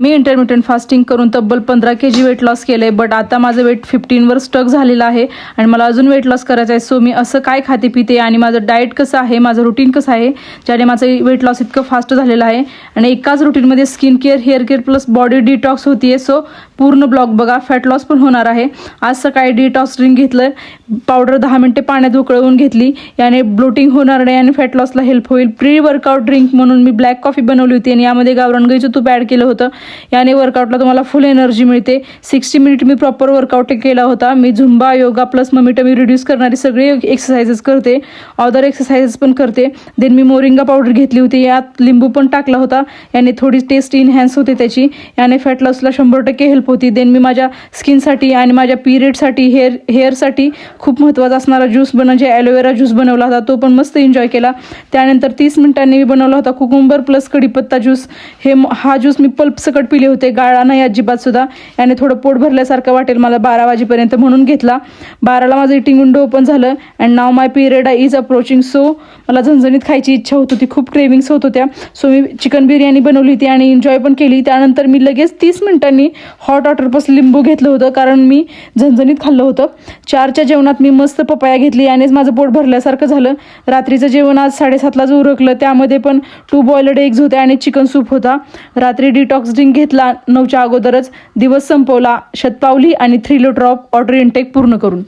मी intermittent fasting करून तब्बल 15 kg weight loss केलं आहे. बट आता माझं वेट 15वर स्टक झालेलं आहे आणि मला अजून वेट लॉस करायचं आहे. सो मी असं काय खाते पिते आणि माझं डाएट कसं आहे, माझं रुटीन कसं आहे, ज्याने माझं वेट लॉस इतकं फास्ट झालेलं आहे. आणि एकाच रुटीनमध्ये skin care, hair care plus body detox होती आहे. सो पूर्ण ब्लॉग बघा. फॅट लॉस पण होणार आहे. आज सकाळी डिटॉक्स ड्रिंक घेतलं, पावडर 10 मिनिटे पाण्यात उकळवून घेतली. याने ब्लोटिंग होणार नाही आणि फॅट लॉसला हेल्प होईल. प्री वर्कआउट ड्रिंक म्हणून मी ब्लॅक कॉफी बनवली होती आणि यामध्ये गावरान गाईचं तूप ॲड केलं होतं. याने वर्कआउटला तुम्हाला फुल एनर्जी मिळते. 60 मिनिट मी प्रॉपर वर्कआउट केला होता. मी Zumba, yoga plus mummy tummy reduce करणारी सगळे एक्सरसाइजेस करते, अदर एक्सरसाइजेस पण करते. देन मी मोरिंगा पावडर घेतली होती, यात लिंबू पण टाकला होता. याने थोडी टेस्ट इन्हॅन्स होते त्याची. याने फॅट लॉसला 100% हेल्प होती. देन मी माझ्या स्किनसाठी आणि माझ्या पिरियडसाठी, हेअरसाठी खूप महत्त्वाचा असणारा ज्यूस म्हणजे ॲलोवेरा ज्यूस बनवला होता. तो पण मस्त एन्जॉय केला. त्यानंतर 30 मिनिटांनी मी बनवला होता कुकुंबर प्लस कढीपत्ता ज्यूस. हा ज्यूस मी पल्प सकट पिले होते, गाळा नाही अजिबात सुद्धा. याने थोडं पोट भरल्यासारखं वाटेल मला 12 वाजेपर्यंत, म्हणून घेतला. 12ला माझं इटिंग विंडो ओपन झालं and now my period is approaching. So मला झणझणीत खायची इच्छा होत होती, खूप क्रेविंग्स होत होत्या. सो मी चिकन बिर्याणी बनवली होती आणि एन्जॉय पण केली. त्यानंतर मी लगेच 30 मिनिटांनी हॉट वॉटरपासून लिंबू घेतलं होतं, कारण मी झणझणीत खाल्लं होतं. 4च्या जेवणात मी मस्त पपाया घेतली, यानेच माझं पोट भरल्यासारखं झालं. रात्रीचं जेवण आज 7:30ला उरकलं, त्यामध्ये पण 2 बॉइल्ड एग्ज होते आणि चिकन सूप होता. रात्री डिटॉक्स ड्रिंक घेतला 9च्या अगोदरच. दिवस संपवला शतपावली आणि 3 लिटर ऑफ वॉटर इनटेक पूर्ण करून.